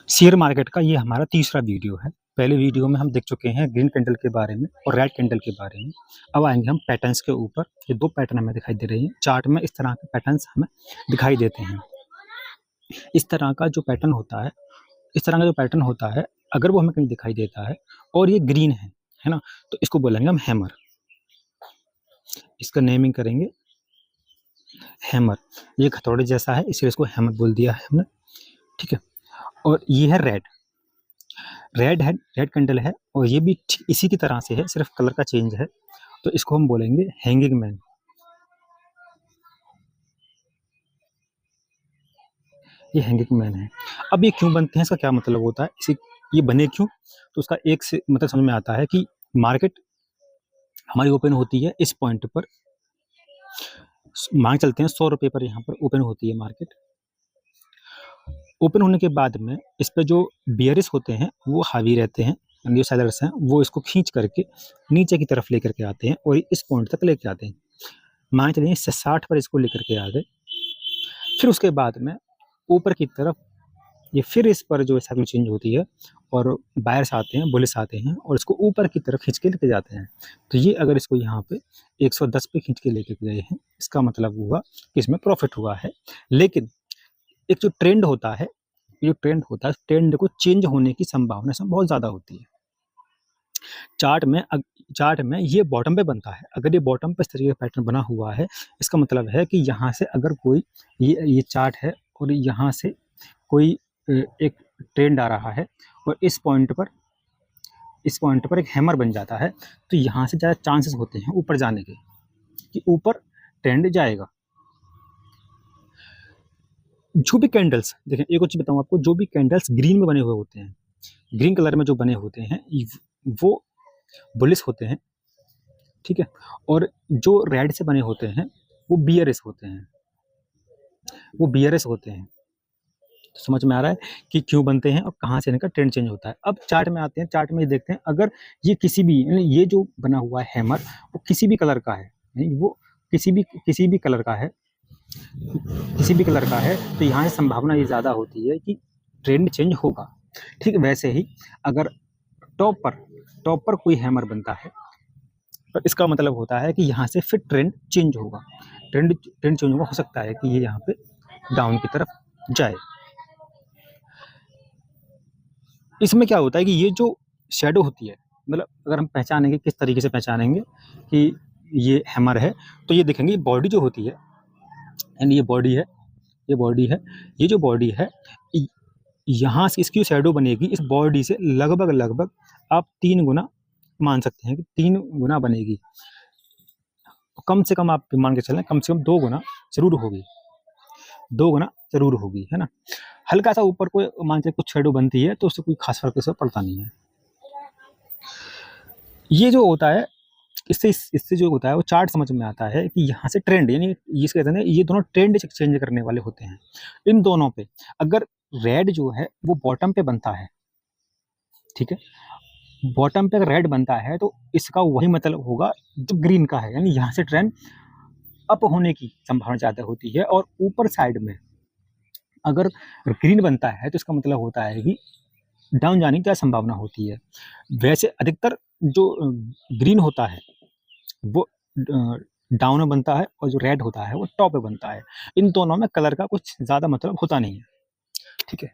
Share market का ये हमारा तीसरा वीडियो है। पहले वीडियो में हम देख चुके हैं ग्रीन कैंडल के बारे में और रेड कैंडल के बारे में। अब आएंगे हम पैटर्न्स के ऊपर। ये दो पैटर्न हमें दिखाई दे रहे हैं चार्ट में, इस तरह के पैटर्न्स हमें दिखाई देते हैं। इस तरह का जो पैटर्न होता है, अगर वो हमें कहीं दिखाई देता है और ये ग्रीन है ना, तो इसको बोलेंगे हम हैमर। इसका नेमिंग करेंगे हैमर। ये हथौड़े जैसा है इसलिए इसको हैमर बोल दिया है हमने, ठीक है। और ये है रेड कैंडल है और ये भी ठीक इसी की तरह से है, सिर्फ कलर का चेंज है, तो इसको हम बोलेंगे हैंगिंग मैन। ये हैंगिंग मैन है। अब ये क्यों बनते हैं, इसका क्या मतलब होता है, इसे ये बने क्यों, तो उसका एक से मतलब समझ में आता है कि मार्केट हमारी ओपन होती है इस पॉइंट पर, मान चलते हैं 100 रुपये पर यहाँ पर ओपन होती है मार्केट। ओपन होने के बाद में इस पे जो बियरिश होते हैं वो हावी रहते हैं, जो सेलर्स हैं वो इसको खींच करके नीचे की तरफ लेकर के आते हैं और इस पॉइंट तक लेके आते हैं। मान चलिए 60 पर इसको लेकर के आ गए, फिर उसके बाद में ऊपर की तरफ ये फिर इस पर जो साइकिल चेंज होती है और बायर्स आते हैं, बुलिस आते हैं और इसको ऊपर की तरफ खींच के लेके जाते हैं। तो ये अगर इसको यहाँ पे 110 पे खींच के लेके गए हैं, इसका मतलब हुआ कि इसमें प्रॉफिट हुआ है। लेकिन एक जो ट्रेंड होता है, ट्रेंड को चेंज होने की संभावना इसमें बहुत ज़्यादा होती है। चार्ट में ये बॉटम पे बनता है। अगर ये बॉटम पे इस तरीके का पैटर्न बना हुआ है, इसका मतलब है कि यहाँ से अगर कोई ये चार्ट है और यहाँ से कोई एक ट्रेंड आ रहा है और इस पॉइंट पर एक हैमर बन जाता है, तो यहाँ से ज़्यादा चांसेस होते हैं ऊपर जाने के, कि ऊपर ट्रेंड जाएगा। जो भी कैंडल्स देखें, एक और चीज़ बताऊँ आपको, जो भी कैंडल्स ग्रीन में बने हुए होते हैं, ग्रीन कलर में जो बने होते हैं वो बुलिश होते हैं, ठीक है। और जो रेड से बने होते हैं वो बियरिश होते हैं। तो समझ में आ रहा है कि क्यों बनते हैं और कहाँ से इनका ट्रेंड चेंज होता है। अब चार्ट में आते हैं, चार्ट में देखते हैं अगर ये किसी भी ये जो बना हुआ है हैमर वो किसी भी कलर का है, वो किसी भी कलर का है, तो यहाँ से संभावना ये ज़्यादा होती है कि ट्रेंड चेंज होगा, ठीक। वैसे ही अगर टॉप पर कोई हैमर बनता है तो इसका मतलब होता है कि यहाँ से फिर ट्रेंड चेंज होगा। ट्रेंड चेंज होगा, हो सकता है कि ये यहाँ पे डाउन की तरफ जाए। इसमें क्या होता है कि ये जो शैडो होती है, मतलब अगर हम पहचानेंगे, किस तरीके से पहचानेंगे कि ये हैमर है, तो ये देखेंगे बॉडी जो होती है, यानी ये जो बॉडी है यहाँ से इसकी शैडो बनेगी, इस बॉडी से लगभग आप 3 गुना मान सकते हैं कि 3 गुना बनेगी। कम से कम आप मान के चलें, कम से कम 2 गुना जरूर होगी, है ना। हल्का सा ऊपर कोई मान के कुछ शैडो बनती है तो उससे कोई खास फर्क इससे पड़ता नहीं है। ये जो होता है, इससे जो होता है वो चार्ट समझ में आता है कि यहाँ से ट्रेंड, यानी इसके कहते हैं ये दोनों ट्रेंड चेंज करने वाले होते हैं। इन दोनों पे अगर रेड जो है वो बॉटम पे बनता है, ठीक है, बॉटम पे अगर रेड बनता है तो इसका वही मतलब होगा जो ग्रीन का है, यानी यहाँ से ट्रेंड अप होने की संभावना ज़्यादा होती है। और ऊपर साइड में अगर ग्रीन बनता है तो इसका मतलब होता है कि डाउन जाने की क्या संभावना होती है। वैसे अधिकतर जो ग्रीन होता है वो डाउन में बनता है और जो रेड होता है वो टॉप पे बनता है। इन दोनों में कलर का कुछ ज़्यादा मतलब होता नहीं है, ठीक है।